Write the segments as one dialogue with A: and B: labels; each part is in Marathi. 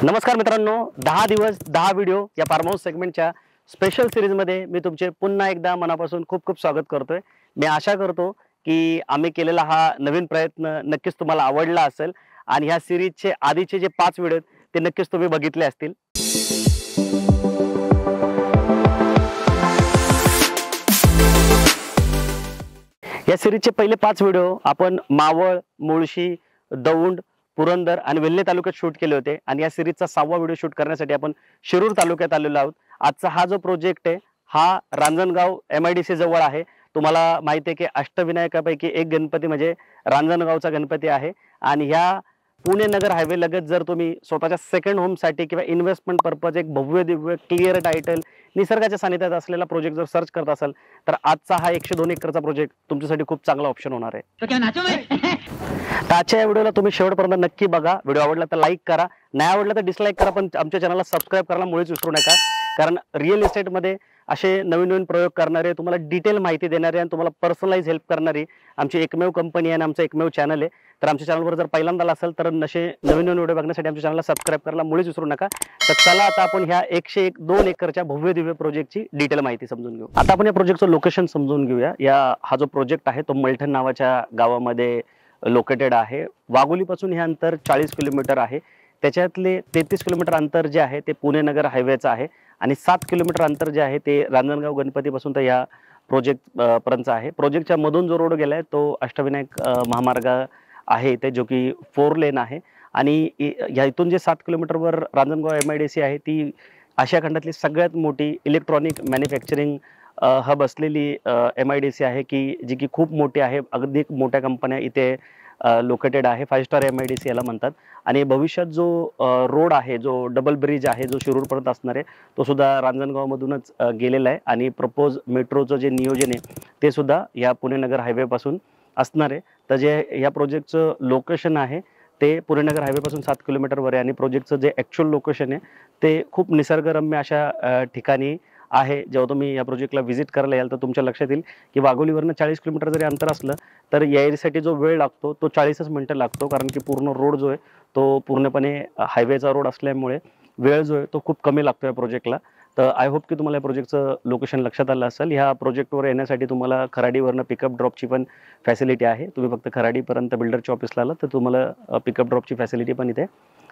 A: नमस्कार मित्रांनो, 10 दिवस 10 व्हिडिओ या फार्म हाऊस सेगमेंटच्या स्पेशल सिरीजमध्ये मी तुमचे पुन्हा एकदा मनापासून खूप खूप स्वागत करतोय। मी आशा करतो की आम्ही केलेला हा नवीन प्रयत्न नक्कीच तुम्हाला आवडला असेल आणि ह्या सिरीजचे आधीचे जे 5 व्हिडिओ ते नक्कीच तुम्ही बघितले असतील। या सिरीजचे पहिले 5 व्हिडिओ आपण मावळ, मुळशी, दौंड, पुरंदर आणि वेल्हे तालुक्यात शूट केले होते आणि या सिरीजचा 6वा व्हिडिओ शूट करण्यासाठी आपण शिरूर तालुक्यात आलेलो आहोत। आजचा हा जो प्रोजेक्ट आहे हा रांजणगाव एमआयडीसी जवळ आहे। तुम्हाला माहिती आहे की अष्टविनायकापैकी एक गणपती म्हणजे रांजणगावचा गणपती आहे आणि ह्या पुणे नगर हायवे लगत जर तुम्ही स्वतःच्या सेकंड होमसाठी किंवा इन्व्हेस्टमेंट पर्पज एक भव्य दिव्य क्लिअर टायटल निसर्गाच्या सानिध्यात असलेला प्रोजेक्ट जर सर्च करत असाल तर आजचा हा 102 एकरचा प्रोजेक्ट तुमच्यासाठी खूप चांगला ऑप्शन होणार आहे। आजच्या या व्हिडिओला तुम्ही शेवटपर्यंत नक्की बघा। व्हिडिओ आवडला तर लाईक करा, नाही आवडला तर डिसलाईक करा, पण आमच्या चॅनलला सबस्क्राईब करायला मुळीच विसरू नका। कारण रिअल इस्टेटमध्ये असे नवीन नवीन प्रयोग करणारे, तुम्हाला डिटेल माहिती देणारे आणि तुम्हाला पर्सनलाइज हेल्प करणारी आमची एकमेव कंपनी आहे आणि आमचं एकमेव चॅनल आहे। तर आमच्या चॅनलवर जर पहिल्यांदा असेल तर नवीन नवीन व्हिडिओ बघण्यासाठी आमच्या चॅनलला सबस्क्राईब करायला मुळीच विसरू नका। तर चला आता आपण ह्या 102 एकरच्या भव्य दिव्य प्रोजेक्टची डिटेल माहिती समजून घेऊ। आता आपण या प्रोजेक्टचं लोकेशन समजून घेऊया। हा जो प्रोजेक्ट आहे तो मलठण नावाच्या गावामध्ये लोकेटेड आहे। वाघोलीपासून हे अंतर 40 किलोमीटर आहे। त्याच्यातले 33 किलोमीटर अंतर जे आहे ते पुणे नगर हायवेचं आहे आणि 7 किलोमीटर अंतर जे आहे ते रांजणगाव गणपतीपासून तर या प्रोजेक्ट पर्यंत आहे। प्रोजेक्टच्या मधून जो रोड गेलाय तो अष्टविनायक महामार्ग आहे ते जो की 4 लेन आहे आणि या इथून जे 7 किलोमीटरवर रांजणगाव एमआयडीसी आहे ती आशिया खंडातली सगळ्यात मोठी इलेक्ट्रॉनिक मॅन्युफॅक्चरिंग हब असलेली एमआयडीसी आहे की जी की खूप मोठी आहे। अगदी मोठ्या कंपन्या इथे लोकेटेड आहे। 5 स्टार एमआयडीसी याला म्हणतात आणि भविष्यात जो रोड आहे, जो डबल ब्रिज आहे जो शिरूरपर्यंत असणार आहे तो सुद्धा रांजणगाव मधूनच गेलेला आहे आणि प्रपोज मेट्रोचं जे नियोजन आहे ते सुद्धा या पुणे नगर हायवे पासून असणार आहे। तर जे या प्रोजेक्टचं लोकेशन आहे ते पुणे नगर हायवे पासून 7 किलोमीटरवर आहे आणि प्रोजेक्टचं जे ऍक्च्युअल लोकेशन आहे ते खूप निसर्गरम्य अशा ठिकाणी आहे। जेव्हा तुम्ही या प्रोजेक्टला व्हिजिट करायला याल तर तुमच्या लक्षात येईल की वाघोलीवरनं 40 किलोमीटर जरी अंतर असलं तर यायसाठी जो वेळ लागतो तो 40च मिनिटं लागतो, कारण की पूर्ण रोड जो आहे तो पूर्णपणे हायवेचा रोड असल्यामुळे वेळ जो आहे तो खूप कमी लागतो या प्रोजेक्टला। तर आय होप की तुम्हाला या प्रोजेक्टचं लोकेशन लक्षात आलं असेल। ह्या प्रोजेक्टवर येण्यासाठी तुम्हाला खराडीवरनं पिकअप ड्रॉपची पण फॅसिलिटी आहे। तुम्ही फक्त खराडीपर्यंत बिल्डरच्या ऑफिसला आलात तर तुम्हाला पिकअप ड्रॉपची फॅसिलिटी पण इथे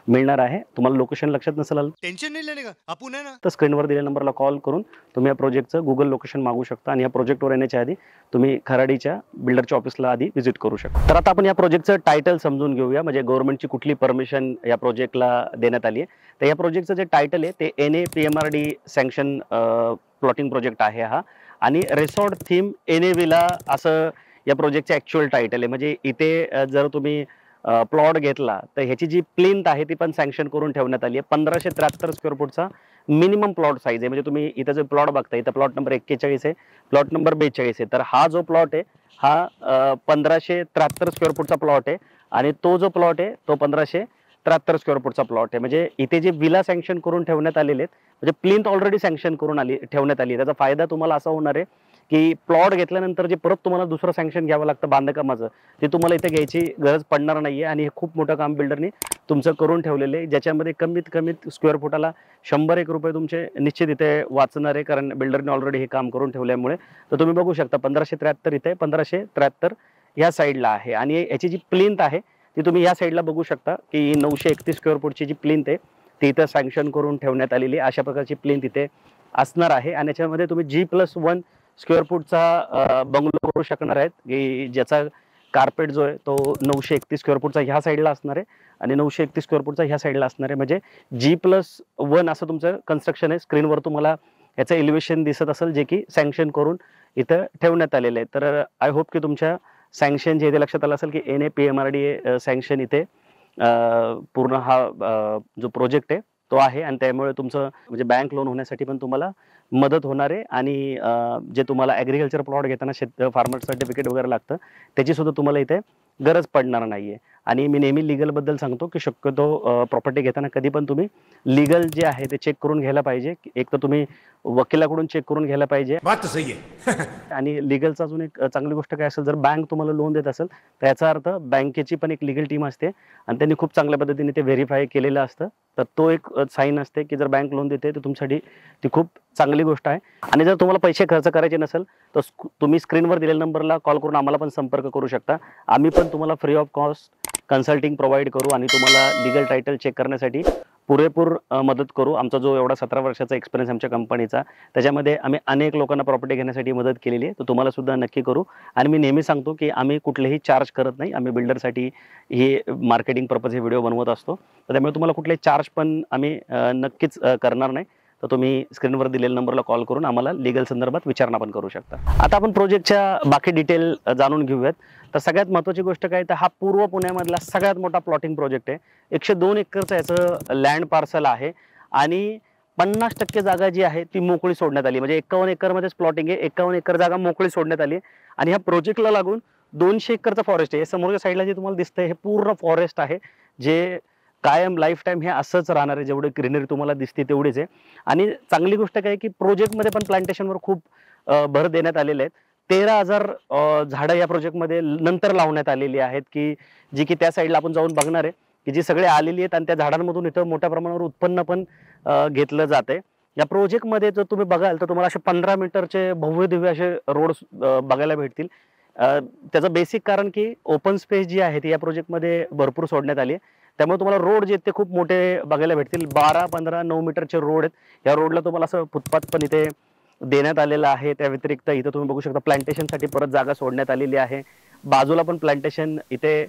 A: मिळणार आहे। तुम्हाला लोकेशन लक्षात नसेल आलं
B: टेन्शन नाही लेने का आपण आहे ना
A: तर स्क्रीनवर दिलेल्या नंबरला कॉल करून तुम्ही या प्रोजेक्टचं गुगल लोकेशन मागू शकता आणि या प्रोजेक्टवर येण्याच्या आधी तुम्ही खराडीच्या बिल्डरच्या ऑफिसला आधी व्हिजिट करू शकता। तर आता आपण या प्रोजेक्टचं टायटल समजून घेऊया, म्हणजे गव्हर्नमेंटची कुठली परमिशन या प्रोजेक्टला देण्यात आली आहे। तर या प्रोजेक्टचं जे टायटल आहे ते NAPMRD सँक्शन प्लॉटिंग प्रोजेक्ट आहे हा आणि रिसॉर्ट थीम NA असं या प्रोजेक्टचं ऍक्च्युअल टायटल आहे। म्हणजे इथे जर तुम्ही प्लॉट घेतला तर ह्याची जी प्लिंथ आहे ती पण सँक्शन करून ठेवण्यात आली आहे। 1573 स्क्वेअर फूटचा मिनिमम प्लॉट साईज आहे। म्हणजे तुम्ही इथं जो प्लॉट बघता इथं प्लॉट नंबर 41 आहे, प्लॉट नंबर 42 आहे। तर हा जो प्लॉट आहे हा 1573 स्क्वेअर फूटचा प्लॉट आहे आणि तो जो प्लॉट आहे तो 1573 स्क्वेअर फूटचा प्लॉट आहे। म्हणजे इथे जे विला सँक्शन करून ठेवण्यात आलेले आहेत, म्हणजे प्लिंथ ऑलरेडी सँक्शन करून ठेवण्यात आली आहे। त्याचा फायदा तुम्हाला असा होणार आहे की प्लॉट घेतल्यानंतर जे परत तुम्हाला दुसरं सँक्शन घ्यावं लागतं बांधकामाचं ते तुम्हाला इथे घ्यायची गरज पडणार नाहीये आणि हे खूप मोठं काम बिल्डरने तुमचं करून ठेवलेलं आहे, ज्याच्यामध्ये कमीत कमी स्क्वेअर फुटाला 101 रुपये तुमचे निश्चित इथे वाचणार आहे, कारण बिल्डरने ऑलरेडी हे काम करून ठेवल्यामुळे। तर तुम्ही बघू शकता 1573 इथे 1573 या साईडला आहे आणि याची जी प्लिंथ आहे ती तुम्ही या साईडला बघू शकता की 931 स्क्वेअर फूटची जी प्लिंथ आहे ती इथं सँक्शन करून ठेवण्यात आलेली आहे। अशा प्रकारची प्लिंथ इथे असणार आहे आणि याच्यामध्ये तुम्ही G+1 स्क्वेअर फूटचा बंगलो करू शकणार आहेत की ज्याचा कार्पेट जो आहे तो 931 स्क्वेअर फूटचा ह्या साईडला असणार आहे आणि 931 स्क्वेअर फूटचा ह्या साईडला असणार आहे। म्हणजे G+1 असं तुमचं कन्स्ट्रक्शन आहे। स्क्रीनवर तुम्हाला याचं एलिव्हेशन दिसत असेल जे की सँक्शन करून इथं ठेवण्यात आलेलं आहे। तर आय होप की तुमच्या सँक्शन जे इथे लक्षात आलं असेल की NAPMRD सँक्शन इथे पूर्ण हा जो प्रोजेक्ट आहे तो आहे आणि त्यामुळे तुमचं म्हणजे बँक लोन होण्यासाठी पण तुम्हाला मदत होणार आहे आणि जे तुम्हाला ॲग्रिकल्चर प्लॉट घेताना फार्मर सर्टिफिकेट वगैरे लागतं त्याची सुद्धा तुम्हाला इथे गरज पडणार नाहीये। आणि मी नेहमी लीगलबद्दल सांगतो की शक्यतो प्रॉपर्टी घेताना कधी पण तुम्ही लीगल जे आहे ते चेक करून घ्यायला पाहिजे. एक तर तुम्ही वकिलाकडून चेक करून घ्यायला पाहिजे.
B: बात तो सही है.
A: आणि लीगलचा अजून एक चांगली गोष्ट काय असेल, जर बँक तुम्हाला लोन देत असेल तर याचा अर्थ बँकेची पण एक लीगल टीम असते आणि त्यांनी खूप चांगल्या पद्धतीने ते व्हेरीफाय केलेलं असतं. तर तो एक साईन असते की जर बँक लोन देते तर तुमच्यासाठी ती खूप चांगली गोष्ट आहे. आणि जर तुम्हाला पैसे खर्च करायचे नसेल तर तुम्ही स्क्रीनवर दिलेल्या नंबरला कॉल करून आम्हाला पण संपर्क करू शकता. आम्ही पण तुम्हाला free of cost consulting provide करू आणि तुम्हाला लीगल टायटल चेक करण्यासाठी पुरेपूर मदत करू. आमचा जो एवढा 17 वर्षाचा एक्सपिरियन्स आमच्या कंपनीचा, त्याच्यामध्ये आम्ही अनेक लोकांना प्रॉपर्टी घेण्यासाठी मदत केलेली आहे. तर तुम्हाला सुद्धा नक्की करू. आणि मी नेहमी सांगतो की आम्ही कुठलेही चार्ज करत नाही. आम्ही बिल्डरसाठी हे मार्केटिंग पर्पज हे व्हिडिओ बनवत असतो. तर त्यामुळे तुम्हाला कुठलेही चार्ज पण आम्ही नक्कीच करणार नाही. तर तुम्ही स्क्रीनवर दिलेल्या नंबरला कॉल करून आम्हाला लीगल संदर्भात विचारणा पण करू शकता. आता आपण प्रोजेक्टच्या बाकी डिटेल जाणून घेऊयात. तर सगळ्यात महत्त्वाची गोष्ट काय, तर हा पूर्व पुण्यामधला सगळ्यात मोठा प्लॉटिंग प्रोजेक्ट आहे. 102 एकरचं याचं लँड पार्सल आहे आणि 50% जागा जी आहे ती मोकळी सोडण्यात आली. म्हणजे 51 एकरमध्येच प्लॉटिंग आहे. 51 एकर जागा मोकळी सोडण्यात आली आणि ह्या प्रोजेक्टला लागून 200 एकरचं फॉरेस्ट आहे. हे समोरच्या साईडला जे तुम्हाला दिसतंय हे पूर्ण फॉरेस्ट आहे, जे कायम लाईफ टाईम हे असंच राहणार आहे. जेवढे ग्रीनरी तुम्हाला दिसते तेवढीच आहे. आणि चांगली गोष्ट काय की प्रोजेक्टमध्ये पण प्लांटेशनवर खूप भर देण्यात आलेले आहेत. 13,000 झाडं या प्रोजेक्टमध्ये नंतर लावण्यात आलेली आहेत, की जी की त्या साईडला आपण जाऊन बघणार आहे, की जी सगळे आलेली आहेत आणि त्या झाडांमधून इथं मोठ्या प्रमाणावर उत्पन्न पण घेतलं जाते. या प्रोजेक्टमध्ये जर तुम्ही बघाल तर तुम्हाला असे 15 मीटरचे भव्य दिव्य असे रोड बघायला भेटतील. त्याचं बेसिक कारण की ओपन स्पेस जी आहे ती या प्रोजेक्टमध्ये भरपूर सोडण्यात आली आहे. त्यामुळे तुम्हाला रोड जे आहेत ते खूप मोठे बघायला भेटतील. 12, 15, 9 मीटरचे रोड आहेत. या रोडला तुम्हाला असं फुटपाथ पण इथे देण्यात आलेलं आहे. त्या व्यतिरिक्त इथं तुम्ही बघू शकता प्लांटेशनसाठी परत जागा सोडण्यात आलेली आहे. बाजूला पण प्लांटेशन इथे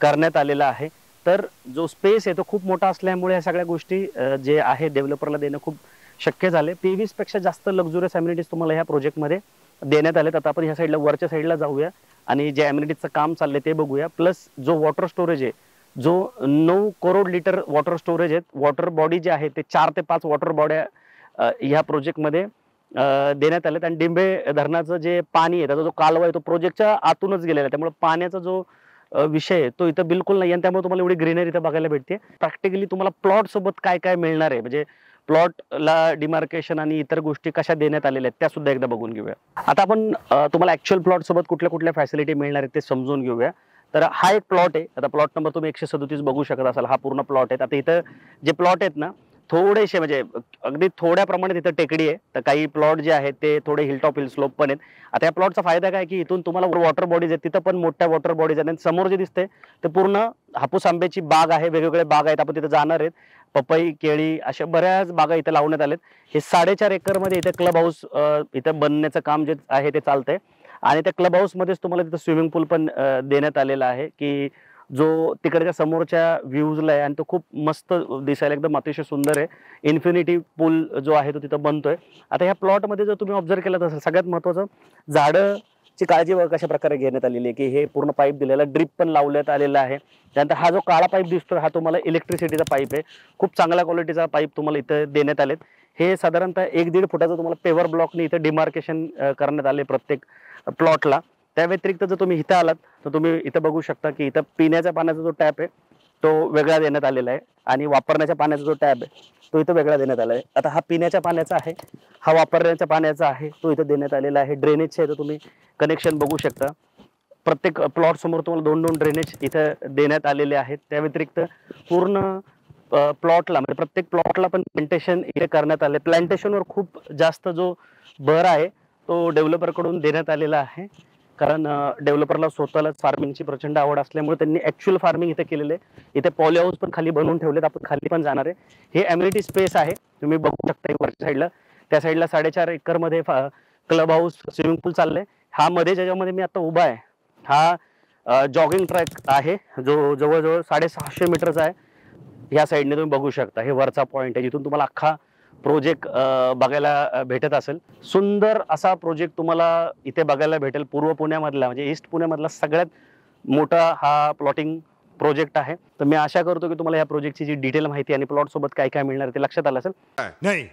A: करण्यात आलेलं आहे. तर जो स्पेस आहे तो खूप मोठा असल्यामुळे या सगळ्या गोष्टी जे आहे डेव्हलपरला देणं खूप शक्य झाले. 23 पेक्षा जास्त लक्झुरियस अम्युनिटीज तुम्हाला ह्या प्रोजेक्टमध्ये देण्यात आलेत. आता आपण ह्या साईडला वरच्या साईडला जाऊया आणि जे अम्युनिटीजचं काम चाललंय ते बघूया. प्लस जो वॉटर स्टोरेज आहे, जो 9 करोड लिटर वॉटर स्टोरेज आहेत. वॉटर बॉडी जे आहे ते 4 ते 5 वॉटर बॉड्या ह्या प्रोजेक्टमध्ये देण्यात आलेत. आणि डिंबे धरणाचं जे पाणी आहे त्याचा जो कालवा आहे तो प्रोजेक्टच्या आतूनच गेलेला आहे. त्यामुळे पाण्याचा जो विषय आहे तो इथं बिलकुल नाही आणि त्यामुळे तुम्हाला एवढी ग्रीनरी इथं बघायला भेटते. प्रॅक्टिकली तुम्हाला प्लॉट सोबत काय काय मिळणार आहे, म्हणजे प्लॉटला डिमार्केशन आणि इतर गोष्टी कशा देण्यात आलेल्या आहेत त्या सुद्धा एकदा बघून घेऊया. आता आपण तुम्हाला ऍक्च्युअल प्लॉट सोबत कुठल्या कुठल्या फॅसिलिटी मिळणार आहेत ते समजून घेऊया. तर हा एक प्लॉट आहे. आता प्लॉट नंबर तुम्ही 137 बघू शकत असाल. हा पूर्ण प्लॉट आहे. आता इथं जे प्लॉट आहेत ना थोडेसे म्हणजे अगदी थोड्या प्रमाणात इथं टेकडी आहे. तर काही प्लॉट जे आहेत ते थोडे हिल स्लोप पण आहेत. आता या प्लॉटचा फायदा काय की इथून तुम्हाला वॉटर बॉडीज आहेत, तिथं पण मोठ्या वॉटर बॉडीज आहेत. समोर जे दिसतंय ते पूर्ण हापूस आंब्याची बाग आहे. वेगवेगळे बाग आहेत. आपण तिथे जाणार आहेत. पपई, केळी अशा बऱ्याच बागा इथे लावण्यात आल्यात. हे 4.5 एकरमध्ये इथे क्लब हाऊस इथं बनण्याचं काम जे आहे ते चालतंय. आणि त्या क्लब हाऊसमध्येच तुम्हाला तिथं स्विमिंग पूल पण देण्यात आलेला आहे, की जो तिकडच्या समोरच्या व्ह्यूजला आहे आणि तो खूप मस्त दिसायला एकदम अतिशय सुंदर आहे. इन्फिनिटी पूल जो आहे तो तिथं बनतोय. आता ह्या प्लॉटमध्ये जर तुम्ही ऑब्झर्व केलं असेल सगळ्यात महत्त्वाचं झाडंची काळजी कशा प्रकारे घेण्यात आलेली आहे, की हे पूर्ण पाईप दिलेला ड्रिप पण लावण्यात आलेला आहे. त्यानंतर हा जो काळा पाईप दिसतोय हा तुम्हाला इलेक्ट्रिसिटीचा पाईप आहे. खूप चांगल्या क्वालिटीचा पाईप तुम्हाला इथं देण्यात आलेत. हे साधारणतः 1-1.5 फुटाचं तुम्हाला पेवर ब्लॉकने इथं डिमार्केशन करण्यात आले प्रत्येक प्लॉटला. त्या व्यतिरिक्त जर तुम्ही इथं आलात तर तुम्ही इथं बघू शकता की इथं पिण्याच्या पाण्याचा जो टॅप आहे तो वेगळा देण्यात आलेला आहे आणि वापरण्याच्या पाण्याचा जो टॅप आहे तो इथं वेगळा देण्यात आला आहे. आता हा पिण्याच्या पाण्याचा आहे, हा वापरण्याच्या पाण्याचा आहे, तो इथं देण्यात आलेला आहे. ड्रेनेजचे इथं तुम्ही कनेक्शन बघू शकता. प्रत्येक प्लॉट समोर तुम्हाला 2-2 ड्रेनेज इथं देण्यात आलेले आहेत. त्या व्यतिरिक्त पूर्ण प्लॉटला म्हणजे प्रत्येक प्लॉटला पण प्लांटेशन इथे करण्यात आले. प्लांटेशनवर खूप जास्त जो भर आहे तो डेव्हलपरकडून देण्यात आलेला आहे. कारण डेव्हलपरला स्वतःला फार्मिंगची प्रचंड आवड असल्यामुळे त्यांनी ऍक्च्युअल फार्मिंग इथे केलेले आहे. इथे पॉली हाऊस पण खाली बनवून ठेवलेत. आपण खाली पण जाणार आहे. हे अम्युनिटी स्पेस आहे, तुम्ही बघू शकता वरच्या साईडला. त्या साईडला 4.5 एकरमध्ये क्लब हाऊस, स्विमिंग पूल चाललंय. हा मध्ये ज्याच्यामध्ये मी आता उभा आहे हा जॉगिंग ट्रॅक आहे, जो जवळजवळ 650 मीटरचा आहे. ह्या साईडने तुम्ही बघू शकता. हे वरचा पॉईंट आहे जिथून तुम्हाला अख्खा प्रोजेक्ट बघायला भेटत असेल. सुंदर असा प्रोजेक्ट तुम्हाला इथे बघायला भेटेल. पूर्व पुण्यामधला म्हणजे ईस्ट पुण्यामधला सगळ्यात मोठा हा प्लॉटिंग प्रोजेक्ट आहे. तर मी आशा करतो की तुम्हाला या प्रोजेक्टची जी डिटेल माहिती आणि प्लॉट सोबत काय काय मिळणार ते लक्षात आलं असेल.
B: नाही.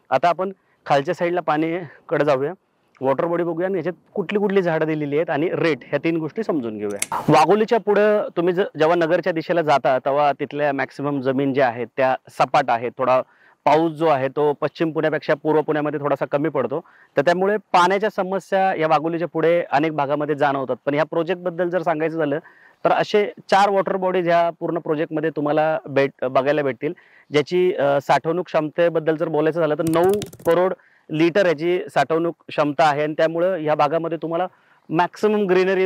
A: आता आपण खालच्या साईडला पाणीकडे जाऊया. वॉटर बॉडी बघूया आणि याच्यात कुठली कुठली झाडं दिलेली आहेत आणि रेट, ह्या 3 गोष्टी समजून घेऊया. वाघोलीच्या पुढे तुम्ही जेव्हा नगरच्या दिशेला जाता तेव्हा तिथल्या मॅक्सिमम जमीन ज्या आहेत त्या सपाट आहेत. थोडा पाऊस जो आहे तो पश्चिम पुण्यापेक्षा पूर्व पुण्यामध्ये थोडासा कमी पडतो, तर त्यामुळे पाण्याच्या समस्या या वाघोलीच्या पुढे अनेक भागामध्ये जाणवतात. पण ह्या प्रोजेक्ट बद्दल जर सांगायचं झालं तर असे 4 वॉटर बॉडीज ह्या पूर्ण प्रोजेक्टमध्ये तुम्हाला बघायला भेटतील, ज्याची साठवणूक क्षमतेबद्दल जर बोलायचं झालं तर 9 करोड लिटर याची साठवणूक क्षमता आहे. आणि त्यामुळं ह्या भागामध्ये तुम्हाला मॅक्सिमम ग्रीनरी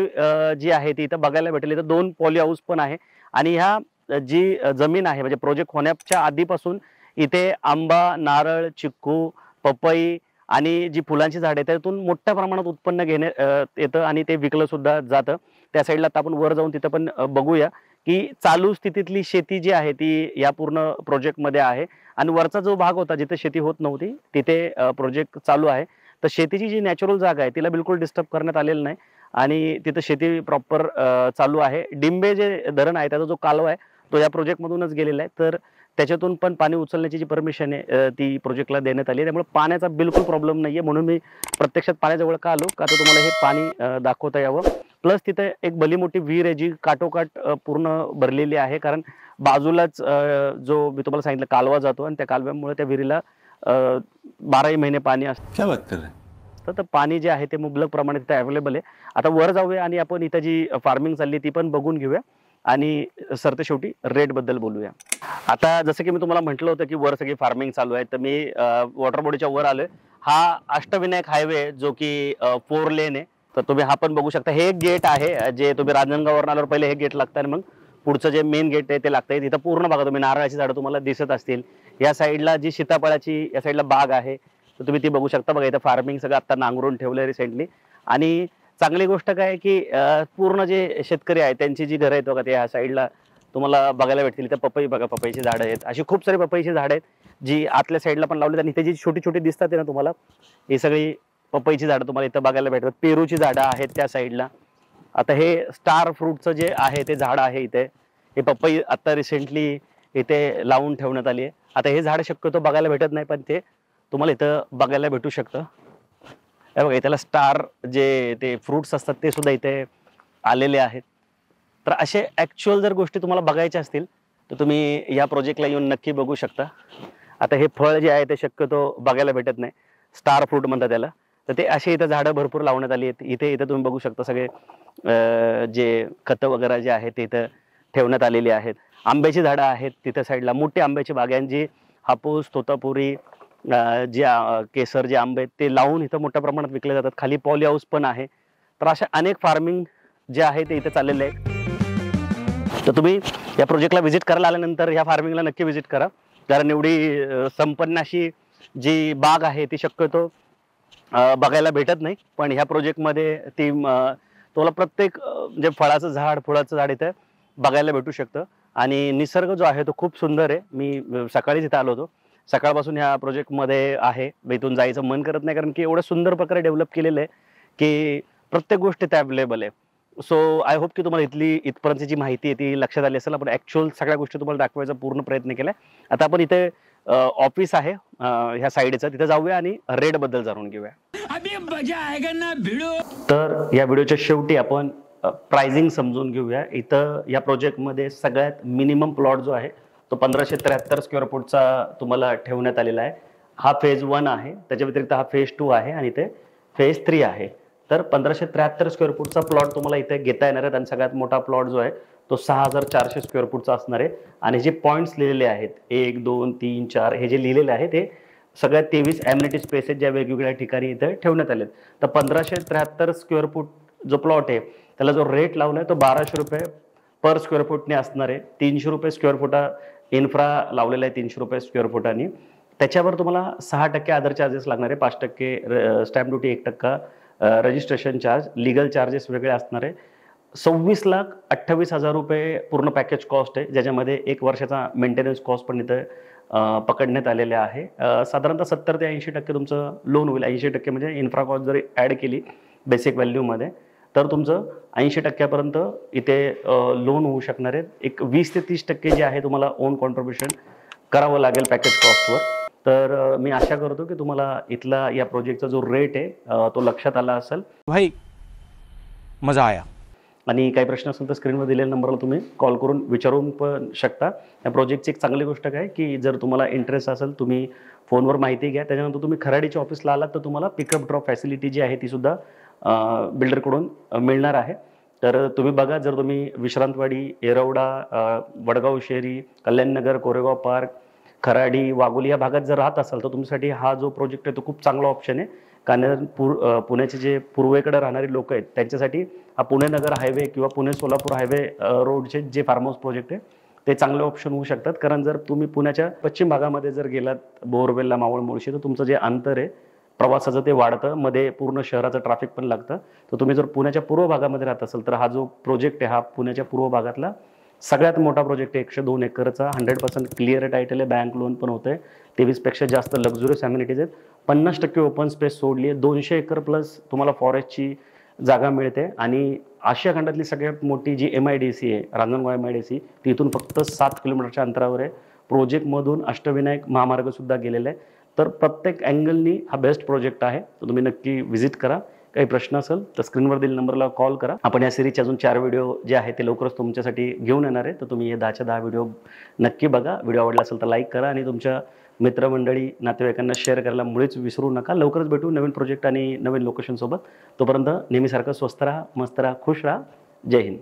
A: जी आहे ती इथं बघायला भेटेल. इथं 2 पॉली हाऊस पण आहे आणि ह्या जी जमीन आहे म्हणजे प्रोजेक्ट होण्याच्या आधीपासून इथे आंबा, नारळ, चिक्कू, पपई आणि जी फुलांची झाडे आहेत त्यातून मोठ्या प्रमाणात उत्पन्न येतं आणि ते विकलं सुद्धा जातं. त्या साईडला आता आपण वर जाऊन तिथं पण बघूया की चालू स्थितीतली शेती जी आहे ती या पूर्ण प्रोजेक्टमध्ये आहे. आणि वरचा जो भाग होता जिथे शेती होत नव्हती तिथे प्रोजेक्ट चालू आहे. तर शेतीची जी नॅचरल जागा आहे तिला बिलकुल डिस्टर्ब करण्यात आलेलं नाही आणि तिथं शेती प्रॉपर चालू आहे. डिंबे जे धरण आहे त्याचा जो कालवा आहे तो या प्रोजेक्टमधूनच गेलेला आहे. तर त्याच्यातून पण पाणी उचलण्याची जी परमिशन आहे ती प्रोजेक्टला देण्यात आली आहे. त्यामुळे पाण्याचा बिलकुल प्रॉब्लेम नाहीये. म्हणून मी प्रत्यक्षात पाण्याजवळ का आलो का तर तुम्हाला हे पाणी दाखवता यावं. प्लस तिथे एक भली मोठी विहीर आहे जी काठोकाठ पूर्ण भरलेली आहे. कारण बाजूलाच जो मी तुम्हाला सांगितलं कालवा जातो आणि त्या कालव्यामुळे त्या विहिरीला 12ही महिने पाणी असतं.
B: क्या बात कर रहे हैं?
A: तर पाणी जे आहे ते मुबलक प्रमाणात इथे अवेलेबल आहे. आता वर जाऊया आणि आपण इथं जी फार्मिंग चालली ती पण बघून घेऊया आणि सरते शेवटी रेट बद्दल बोलूया. आता जसं की मी तुम्हाला म्हटलं होतं की वर सगळी फार्मिंग चालू आहे, तर मी वॉटर बॉडीच्या वर आलोय. हा अष्टविनायक हायवे जो की 4 लेन आहे. तर तुम्ही हा पण बघू शकता. हे एक गेट आहे जे तुम्ही रांजणगाववरून आल्यावर पहिले हे गेट लागतं आणि मग पुढचं जे मेन गेट आहे ते लागतंय. तिथं पूर्ण बघा तुम्ही नारळाची झाडं तुम्हाला दिसत असतील. या साईडला जी सीताफळाची या साईडला बाग आहे तर तुम्ही ती बघू शकता. बघा इथं फार्मिंग सगळं आता नांगरून ठेवलंय रिसेंटली. आणि चांगली गोष्ट काय की पूर्ण जे शेतकरी आहेत त्यांची जी घरं आहेत बघा ते या साईडला तुम्हाला बघायला भेटतील. इथं पपई बघा, पपईची झाडं आहेत. अशी खूप सारी पपईची झाडं आहेत जी आतल्या साईडला पण लावलीत आणि इथे जी छोटी छोटी दिसतात ना तुम्हाला ही सगळी पपईची झाडं तुम्हाला इथं बघायला भेटतात. पेरूची झाडं आहेत त्या साईडला. आता हे स्टार फ्रूटचं जे आहे ते झाड आहे इथे. हे पपई आता रिसेंटली इथे लावून ठेवण्यात आली आहे. आता हे झाड शक्यतो बघायला भेटत नाही पण ते तुम्हाला इथं बघायला भेटू शकतं. हे बघा त्याला स्टार जे ते फ्रुट्स असतात ते सुद्धा इथे आलेले आहेत. तर असे ऍक्च्युअल जर गोष्टी तुम्हाला बघायच्या असतील तर तुम्ही या प्रोजेक्टला येऊन नक्की बघू शकता. आता हे फळ जे आहे ते शक्यतो बघायला भेटत नाही, स्टार फ्रूट म्हणतात त्याला. तर ते असे इथं झाडं भरपूर लावण्यात आली आहेत. इथे इथं तुम्ही बघू शकता सगळे जे खतं वगैरे जे आहे ते इथं ठेवण्यात आलेली आहेत. आंब्याची झाडं आहेत तिथं साईडला, मोठी आंब्याची बाग आहे जी हापूस, तोतापुरी, जे केसर जे आंबे आहेत ते लावून इथं मोठ्या प्रमाणात विकले जातात. खाली पॉली हाऊस पण आहे. तर अशा अनेक फार्मिंग जे आहे ते इथे चाललेले आहे. तर तुम्ही या प्रोजेक्टला व्हिजिट करायला आल्यानंतर या फार्मिंगला नक्की व्हिजिट करा. कारण एवढी संपन्न अशी जी बाग आहे ती शक्यतो बघायला भेटत नाही. पण ह्या प्रोजेक्टमध्ये ती तुम्हाला प्रत्येक म्हणजे फळाचं झाड, फुलाचं झाड इथे बघायला भेटू शकतं. आणि निसर्ग जो आहे तो खूप सुंदर आहे. मी सकाळीच इथे आलो होतो. सकाळपासून ह्या प्रोजेक्टमध्ये आहे. इथून जायचं मन करत नाही कारण की एवढं सुंदर प्रकारे डेव्हलप केलेलं आहे की प्रत्येक गोष्ट इथे अवेलेबल आहे. सो आय होप की तुम्हाला इथपर्यंतची जी माहिती आहे ती लक्षात आली असेल. आपण ऍक्च्युअल सगळ्या गोष्टी तुम्हाला दाखवायचा पूर्ण प्रयत्न केलाय. आता आपण इथे ऑफिस आहे ह्या साईडचं, तिथे जाऊया आणि रेट बद्दल जाणून घेऊया. तर या व्हिडिओच्या शेवटी आपण प्राइसिंग समजून घेऊया. इथं या प्रोजेक्टमध्ये सगळ्यात मिनिमम प्लॉट जो आहे तो 1573 स्क्वेअर फूटचा तुम्हाला ठेवण्यात आलेला आहे. हा फेज 1 आहे. त्याच्या व्यतिरिक्त हा फेज 2 आहे आणि इथे फेज 3 आहे. तर 1573 स्क्वेअर फूटचा प्लॉट तुम्हाला इथे घेता येणार आहेत. आणि सगळ्यात मोठा प्लॉट जो आहे तो 6400 स्क्वेअर फूटचा असणार आहे. आणि जे पॉईंट्स लिहिलेले आहेत 1, 2, 3, 4 हे जे लिहिलेले आहे ते सगळ्यात 23 एम्युनिटी स्पेसेस ज्या वेगवेगळ्या ठिकाणी इथे ठेवण्यात आलेत. तर 1573 स्क्वेअर फूट जो प्लॉट आहे त्याला जो रेट लावलाय तो 1200 रुपये पर स्क्वेअर फूटने असणार आहे. 300 रुपये स्क्वेअर फुटा इन्फ्रा लावलेला आहे, 300 रुपये स्क्वेअर फुटाने. त्याच्यावर तुम्हाला 6% अदर चार्जेस लागणार आहे, 5% stamp duty, 1% registration charge, legal charges वेगळे असणार आहे. 26,28,000 रुपये पूर्ण पॅकेज कॉस्ट आहे, ज्याच्यामध्ये 1 वर्षाचा मेंटेनन्स कॉस्ट पण इथं पकडण्यात आलेले आहे. साधारणतः 70 ते 80% तुमचं लोन होईल. 80% म्हणजे इन्फ्रा कॉस्ट जरी ॲड केली बेसिक व्हॅल्यूमध्ये तर तुमचं 80% इथे लोन होऊ शकणार आहे. एक 20 ते 30% जे आहे तुम्हाला ओन कॉन्ट्रीब्युशन करावं लागेल पॅकेज कॉस्टवर. तर मी आशा करतो की तुम्हाला इथला या प्रोजेक्टचा जो रेट आहे तो लक्षात आला असेल.
B: भाई मजा आया.
A: आणि काही प्रश्न असेल तर स्क्रीनवर दिलेल्या नंबरला तुम्ही कॉल करून विचारून पण शकता. या प्रोजेक्टची एक चांगली गोष्ट काय की जर तुम्हाला इंटरेस्ट असेल तुम्ही फोनवर माहिती घ्या. त्याच्यानंतर तुम्ही खराडीच्या ऑफिसला आलात तर तुम्हाला पिकअप ड्रॉप फॅसिलिटी जी आहे ती सुद्धा बिल्डरकडून मिळणार आहे. तर तुम्ही बघा, जर तुम्ही विश्रांतवाडी, येरवडा, वडगाव शहरी, कल्याणनगर, कोरेगाव पार्क, खराडी, वाघोली या भागात जर राहत असाल तर तुमच्यासाठी हा जो प्रोजेक्ट आहे तो खूप चांगला ऑप्शन आहे. कारण पुण्याचे जे पूर्वेकडे राहणारे लोक आहेत त्यांच्यासाठी हा पुणे नगर हायवे किंवा पुणे सोलापूर हायवे रोडचे जे फार्म हाऊस प्रोजेक्ट आहे ते चांगले ऑप्शन होऊ शकतात. कारण जर तुम्ही पुण्याच्या पश्चिम भागामध्ये जर गेलात बोरवेलला, मावळ, मुळशी, तर तुमचं जे अंतर आहे प्रवासाचं ते वाढतं, मध्ये पूर्ण शहराचं ट्रॅफिक पण लागतं. तर तुम्ही जर पुण्याच्या पूर्व भागामध्ये राहत असाल तर हा जो प्रोजेक्ट आहे हा पुण्याच्या पूर्व भागातला सगळ्यात मोठा प्रोजेक्ट आहे. 102 एकरचा 100% क्लिअर टायटल आहे, बँक लोन पण होतंय, 23पेक्षा जास्त लक्झुरियस अम्युनिटीज आहेत, 50% ओपन स्पेस सोडली आहे, 200 एकर प्लस तुम्हाला फॉरेस्टची जागा मिळते. आणि आशिया खंडातली सगळ्यात मोठी जी MIDC आहे, रांजणगाव MIDC, ती इथून फक्त 7 किलोमीटरच्या अंतरावर आहे. प्रोजेक्टमधून अष्टविनायक महामार्ग सुद्धा गेलेला आहे. तर प्रत्येक अँगलनी हा बेस्ट प्रोजेक्ट आहे. तर तुम्ही नक्की व्हिजिट करा. काही प्रश्न असेल तर स्क्रीनवर दिलेल्या नंबरला कॉल करा. आपण या सिरीजचे अजून 4 व्हिडिओ जे आहेत ते लवकरच तुमच्यासाठी घेऊन येणार आहे. तर तुम्ही हे 10च्या 10 व्हिडिओ नक्की बघा. व्हिडिओ आवडला असेल तर लाईक करा आणि तुमच्या मित्रमंडळी, नातेवाईकांना शेअर करायला मुळीच विसरू नका. लवकरच भेटू नवीन प्रोजेक्ट आणि नवीन लोकेशनसोबत. तोपर्यंत नेहमीसारखं स्वस्थ राहा, मस्त राहा, खुश राहा. जय हिंद.